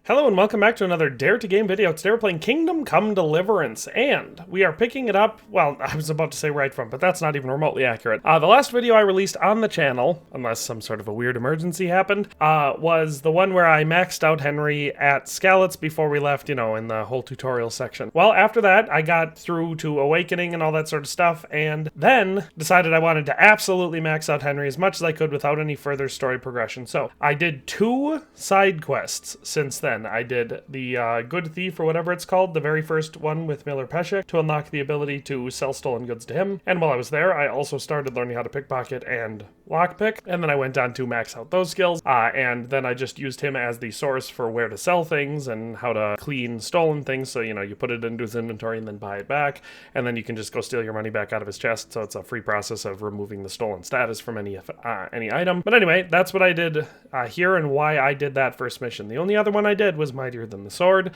Hello and welcome back to another Dare to Game video. Today we're playing Kingdom Come Deliverance, and we are picking it up, well, I was about to say right from, but that's not even remotely accurate. The last video I released on the channel, unless some sort of a weird emergency happened, was the one where I maxed out Henry at Skalitz before we left, you know, in the whole tutorial section. Well, after that, I got through to Awakening and all that sort of stuff, and then decided I wanted to absolutely max out Henry as much as I could without any further story progression. So I did 2 side quests since then. I did the Good Thief, or whatever it's called, the very first one with Miller Peshek, to unlock the ability to sell stolen goods to him. And while I was there, I also started learning how to pickpocket and lockpick, and then I went on to max out those skills, and then I just used him as the source for where to sell things and how to clean stolen things. So, you know, you put it into his inventory and then buy it back, and then you can just go steal your money back out of his chest. So it's a free process of removing the stolen status from any item. But anyway, that's what I did here and why I did that first mission. The only other one I did was Mightier Than the Sword,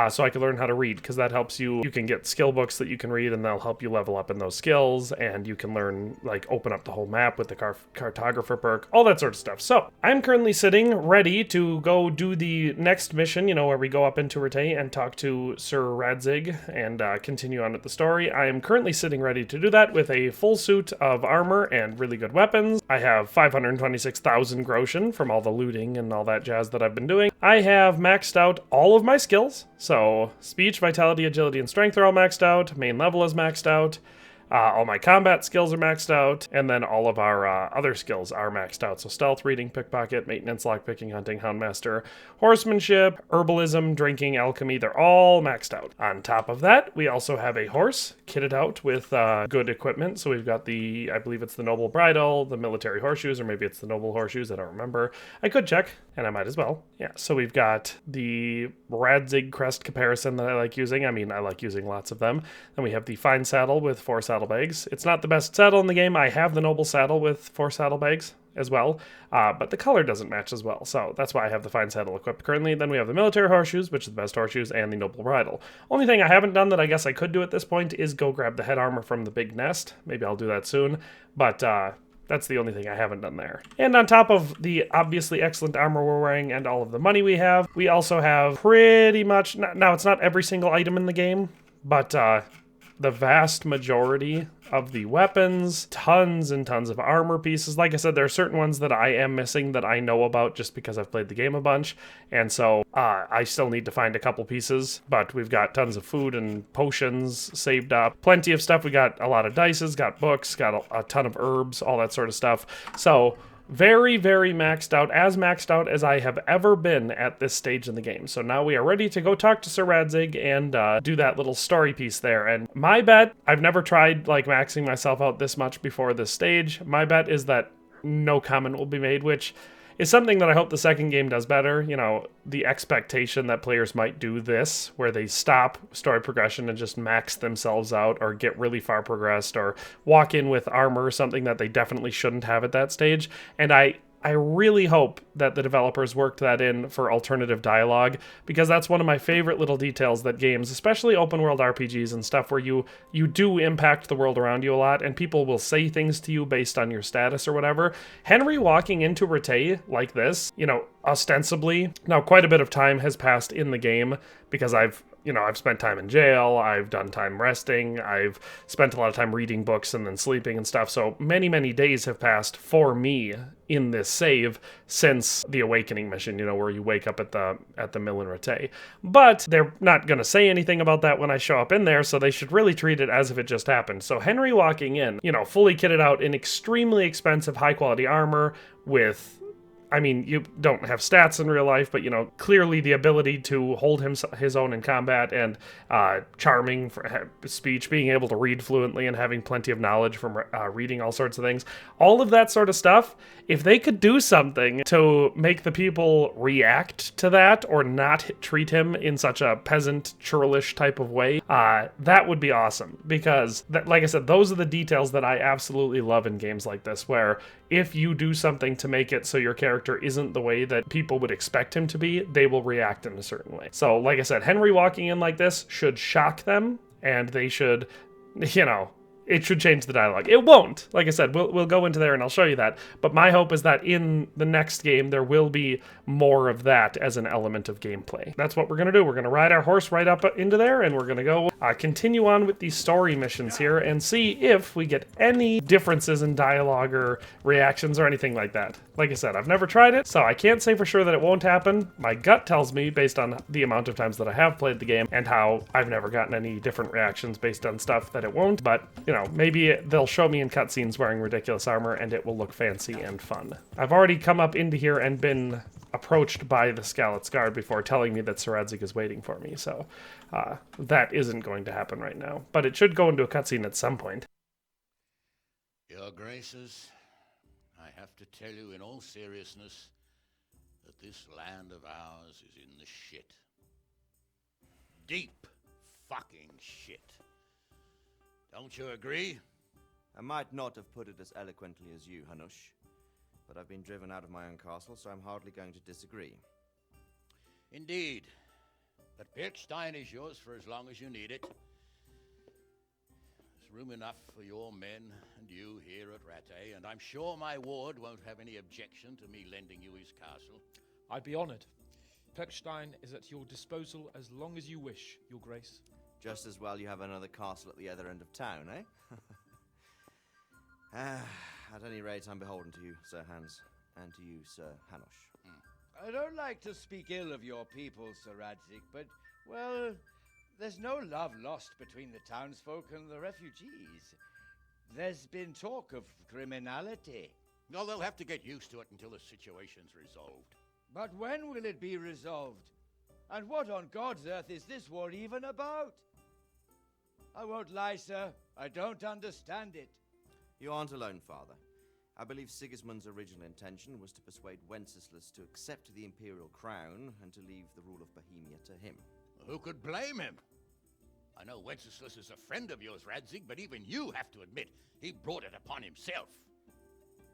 so I could learn how to read, because that helps you. You can get skill books that you can read, and they'll help you level up in those skills, and you can learn, like, open up the whole map with the cartographer perk, all that sort of stuff. So I'm currently sitting ready to go do the next mission, you know, where we go up into Rattay and talk to Sir Radzig and continue on with the story. I am currently sitting ready to do that with a full suit of armor and really good weapons. I have 526,000 Groschen from all the looting and all that jazz that I've been doing. I have maxed out all of my skills. So speech, vitality, agility, and strength are all maxed out. Main level is maxed out. All my combat skills are maxed out, and then all of our other skills are maxed out. So stealth, reading, pickpocket, maintenance, lockpicking, hunting, houndmaster, horsemanship, herbalism, drinking, alchemy, they're all maxed out. On top of that, we also have a horse kitted out with good equipment. So we've got the, I believe it's the noble bridle, the military horseshoes, or maybe it's the noble horseshoes, I don't remember. I could check, and I might as well. Yeah, so we've got the Radzig crest comparison that I like using. I mean, I like using lots of them. Then we have the fine saddle with 4 saddlebags. It's not the best saddle in the game. I have the noble saddle with 4 saddlebags as well, but the color doesn't match as well, so that's why I have the fine saddle equipped currently. Then we have the military horseshoes, which is the best horseshoes, and the noble bridle. Only thing I haven't done that I guess I could do at this point is go grab the head armor from the big nest. Maybe I'll do that soon, but that's the only thing I haven't done there. And on top of the obviously excellent armor we're wearing and all of the money we also have pretty much, now it's not every single item in the game, but the vast majority of the weapons, tons and tons of armor pieces. Like I said, there are certain ones that I am missing that I know about just because I've played the game a bunch, and so I still need to find a couple pieces, but we've got tons of food and potions saved up. Plenty of stuff. We got a lot of dices, got books, got a ton of herbs, all that sort of stuff. So very, very maxed out, as maxed out as I have ever been at this stage in the game. So now we are ready to go talk to Sir Radzig and do that little story piece there. And my bet, I've never tried like maxing myself out this much before this stage. My bet is that no comment will be made, which is something that I hope the second game does better. You know, the expectation that players might do this, where they stop story progression and just max themselves out, or get really far progressed, or walk in with armor or something that they definitely shouldn't have at that stage. And I really hope that the developers worked that in for alternative dialogue, because that's one of my favorite little details that games, especially open world RPGs and stuff where you do impact the world around you a lot, and people will say things to you based on your status or whatever. Henry walking into Rattay like this, you know, ostensibly, now quite a bit of time has passed in the game because I've spent time in jail, I've done time resting, I've spent a lot of time reading books and then sleeping and stuff, so many, many days have passed for me in this save since the Awakening mission, you know, where you wake up at the mill in Rattay. But they're not going to say anything about that when I show up in there, so they should really treat it as if it just happened. So Henry walking in, you know, fully kitted out in extremely expensive, high-quality armor with, I mean, you don't have stats in real life, but, you know, clearly the ability to hold his own in combat, and charming speech, being able to read fluently and having plenty of knowledge from reading all sorts of things. All of that sort of stuff, if they could do something to make the people react to that or not treat him in such a peasant, churlish type of way, that would be awesome. Because, like I said, those are the details that I absolutely love in games like this, where if you do something to make it so your character isn't the way that people would expect him to be, they will react in a certain way. So, like I said, Henry walking in like this should shock them, and they should, you know, it should change the dialogue. It won't. Like I said, we'll go into there and I'll show you that. But my hope is that in the next game, there will be more of that as an element of gameplay. That's what we're going to do. We're going to ride our horse right up into there, and we're going to go continue on with these story missions here and see if we get any differences in dialogue or reactions or anything like that. Like I said, I've never tried it, so I can't say for sure that it won't happen. My gut tells me, based on the amount of times that I have played the game and how I've never gotten any different reactions based on stuff, that it won't. But, you know, maybe they'll show me in cutscenes wearing ridiculous armor and it will look fancy and fun. I've already come up into here and been approached by the Skalit's guard before telling me that Sir Radzig is waiting for me, so that isn't going to happen right now. But it should go into a cutscene at some point. Your Graces, I have to tell you in all seriousness that this land of ours is in the shit. Deep fucking shit. Don't you agree? I might not have put it as eloquently as you, Hanush, but I've been driven out of my own castle, so I'm hardly going to disagree. Indeed. But Pirkstein is yours for as long as you need it. There's room enough for your men and you here at Rattay, and I'm sure my ward won't have any objection to me lending you his castle. I'd be honored. Pirkstein is at your disposal as long as you wish, Your Grace. Just as well you have another castle at the other end of town, eh? At any rate, I'm beholden to you, Sir Hans, and to you, Sir Hanush. I don't like to speak ill of your people, Sir Radzig, but, well, there's no love lost between the townsfolk and the refugees. There's been talk of criminality. No, they'll have to get used to it until the situation's resolved. But when will it be resolved? And what on God's earth is this war even about? I won't lie, sir. I don't understand it. You aren't alone, Father. I believe Sigismund's original intention was to persuade Wenceslas to accept the imperial crown and to leave the rule of Bohemia to him. Who could blame him? I know Wenceslas is a friend of yours, Radzig, but even you have to admit he brought it upon himself.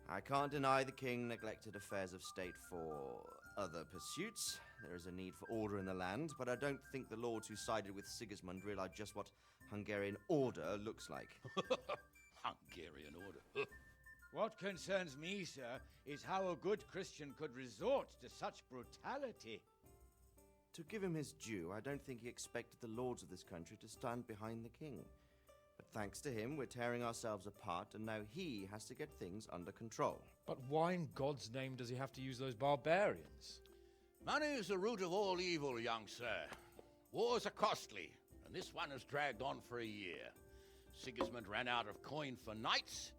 I can't deny the king neglected affairs of state for other pursuits. There is a need for order in the land, but I don't think the lords who sided with Sigismund realized just what Hungarian order looks like. Hungarian order. What concerns me, sir, is how a good Christian could resort to such brutality. To give him his due, I don't think he expected the lords of this country to stand behind the king. But thanks to him, we're tearing ourselves apart, and now he has to get things under control. But why in God's name does he have to use those barbarians? Money is the root of all evil, young sir. Wars are costly, and this one has dragged on for a year. Sigismund ran out of coin for knights,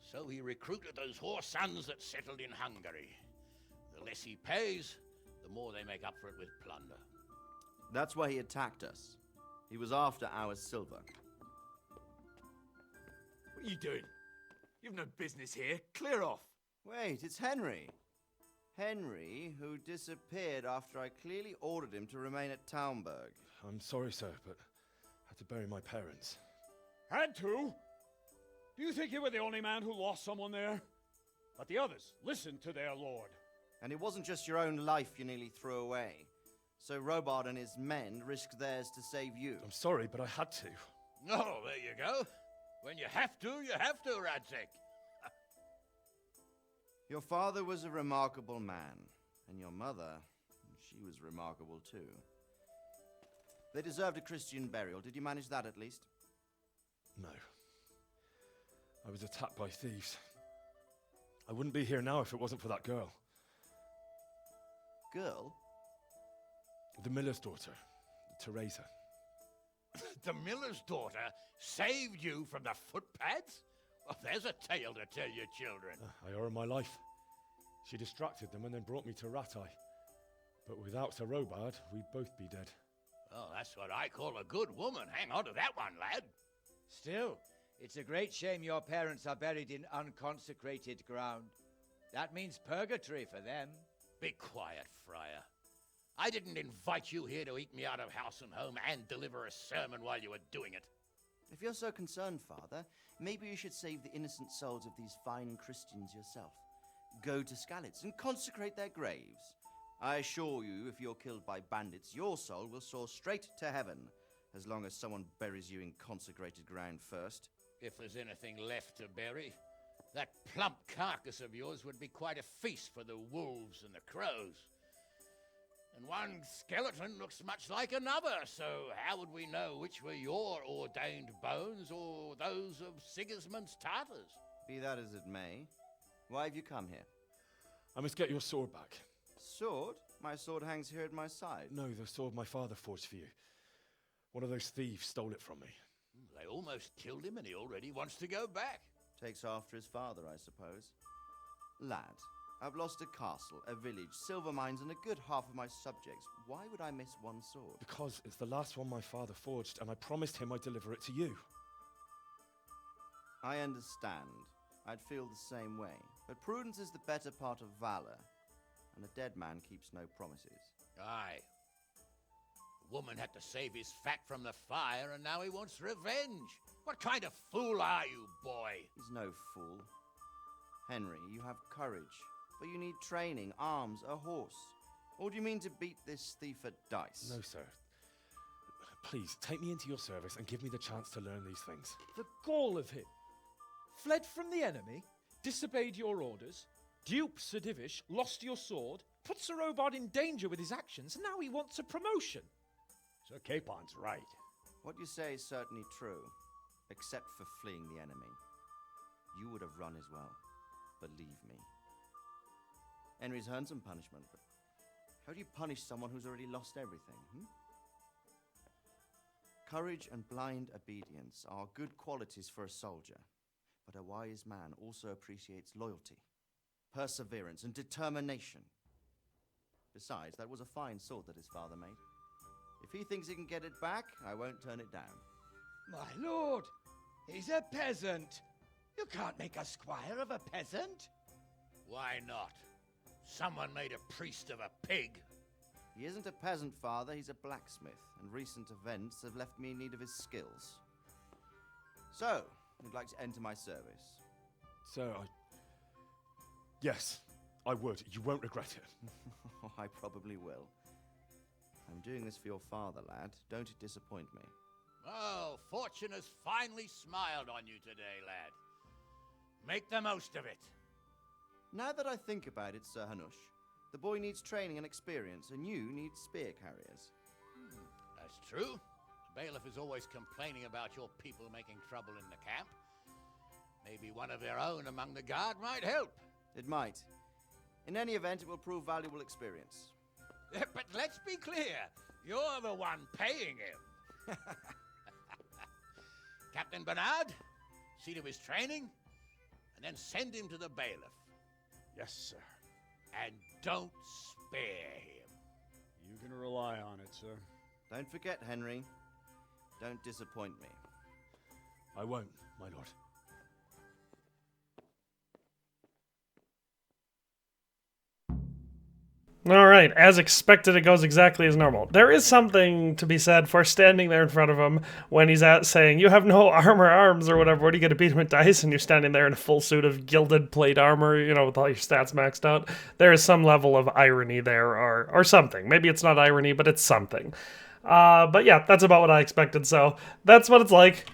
so he recruited those whore sons that settled in Hungary. The less he pays, the more they make up for it with plunder. That's why he attacked us. He was after our silver. What are you doing? You've no business here. Clear off. Wait, it's Henry. Henry, who disappeared after I clearly ordered him to remain at Taunberg. I'm sorry, sir, but I had to bury my parents. Had to? Do you think you were the only man who lost someone there? But the others listened to their lord. And it wasn't just your own life you nearly threw away. So Robard and his men risked theirs to save you. I'm sorry, but I had to. Oh, there you go. When you have to, Radzig. Your father was a remarkable man, and your mother, she was remarkable too. They deserved a Christian burial. Did you manage that at least? No. I was attacked by thieves. I wouldn't be here now if it wasn't for that girl. Girl? The miller's daughter, Teresa. The miller's daughter saved you from the footpads? Oh, there's a tale to tell your children. I owe her my life. She distracted them and then brought me to Rattay. But without Sir Robard, we'd both be dead. Oh, that's what I call a good woman. Hang on to that one, lad. Still, it's a great shame your parents are buried in unconsecrated ground. That means purgatory for them. Be quiet, friar. I didn't invite you here to eat me out of house and home and deliver a sermon while you were doing it. If you're so concerned, Father, maybe you should save the innocent souls of these fine Christians yourself. Go to Skalitz and consecrate their graves. I assure you, if you're killed by bandits, your soul will soar straight to heaven, as long as someone buries you in consecrated ground first. if there's anything left to bury. That plump carcass of yours would be quite a feast for the wolves and the crows. And one skeleton looks much like another, so how would we know which were your ordained bones or those of Sigismund's Tartars? Be that as it may, why have you come here? I must get your sword back. Sword? My sword hangs here at my side. No, the sword my father forged for you. One of those thieves stole it from me. They almost killed him and he already wants to go back. Takes after his father, I suppose. Lad, I've lost a castle, a village, silver mines, and a good half of my subjects. Why would I miss one sword? Because it's the last one my father forged, and I promised him I'd deliver it to you. I understand. I'd feel the same way. But prudence is the better part of valor, and a dead man keeps no promises. Aye. The woman had to save his fat from the fire, and now he wants revenge. What kind of fool are you, boy? He's no fool. Henry, you have courage, but you need training, arms, a horse. Or do you mean to beat this thief at dice? No, sir. Please, take me into your service and give me the chance to learn these things. The gall of him. Fled from the enemy, disobeyed your orders, duped Sir Divish, lost your sword, put Sir Robard in danger with his actions, and now he wants a promotion. Sir Capon's right. What you say is certainly true, except for fleeing the enemy. You would have run as well, believe me. Henry's earned some punishment, but how do you punish someone who's already lost everything, Courage and blind obedience are good qualities for a soldier, but a wise man also appreciates loyalty, perseverance, and determination. Besides, that was a fine sword that his father made. If he thinks he can get it back, I won't turn it down. My lord, he's a peasant. You can't make a squire of a peasant. Why not? Someone made a priest of a pig. He isn't a peasant, father, he's a blacksmith, and recent events have left me in need of his skills. So, you'd like to enter my service? Sir, Yes, I would. You won't regret it. I probably will. I'm doing this for your father, lad. Don't it disappoint me. Oh, fortune has finally smiled on you today, lad. Make the most of it. Now that I think about it, Sir Hanush, the boy needs training and experience, and you need spear carriers. That's true. The bailiff is always complaining about your people making trouble in the camp. Maybe one of their own among the guard might help. It might. In any event, it will prove valuable experience. But let's be clear, you're the one paying him. Captain Bernard, see to his training, and then send him to the bailiff. Yes, sir. And don't spare him. You can rely on it, sir. Don't forget, Henry. Don't disappoint me. I won't, my lord. Alright, as expected, it goes exactly as normal. There is something to be said for standing there in front of him when he's saying, you have no armor arms or whatever, what are you going to beat him with dice? And you're standing there in a full suit of gilded plate armor, you know, with all your stats maxed out. There is some level of irony there, or something. Maybe it's not irony, but it's something. But yeah, that's about what I expected, so that's what it's like.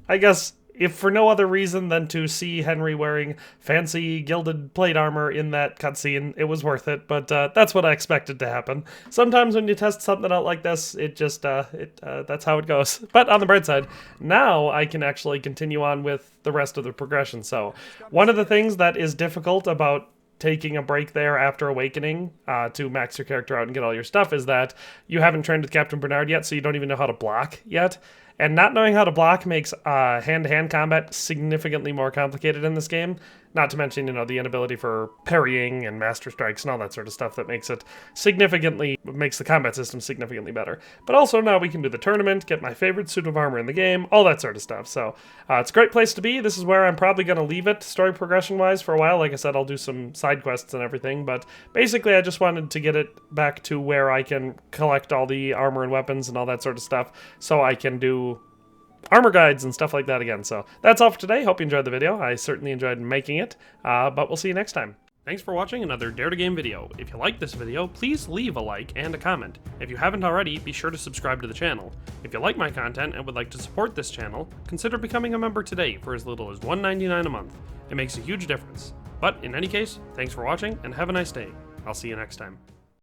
I guess, if for no other reason than to see Henry wearing fancy gilded plate armor in that cutscene, it was worth it, but that's what I expected to happen. Sometimes when you test something out like this, it just, that's how it goes. But on the bright side, now I can actually continue on with the rest of the progression. So one of the things that is difficult about taking a break there after Awakening to max your character out and get all your stuff is that you haven't trained with Captain Bernard yet, so you don't even know how to block yet. And not knowing how to block makes hand-to-hand combat significantly more complicated in this game. Not to mention, you know, the inability for parrying and master strikes and all that sort of stuff that makes the combat system significantly better. But also now we can do the tournament, get my favorite suit of armor in the game, all that sort of stuff. So it's a great place to be. This is where I'm probably going to leave it story progression-wise for a while. Like I said, I'll do some side quests and everything. But basically, I just wanted to get it back to where I can collect all the armor and weapons and all that sort of stuff so I can do armor guides and stuff like that again. So that's all for today. Hope you enjoyed the video. I certainly enjoyed making it, but we'll see you next time. Thanks for watching another Dare to Game video. If you liked this video, please leave a like and a comment. If you haven't already, be sure to subscribe to the channel. If you like my content and would like to support this channel, consider becoming a member today for as little as $1.99 a month. It makes a huge difference. But in any case, thanks for watching and have a nice day. I'll see you next time.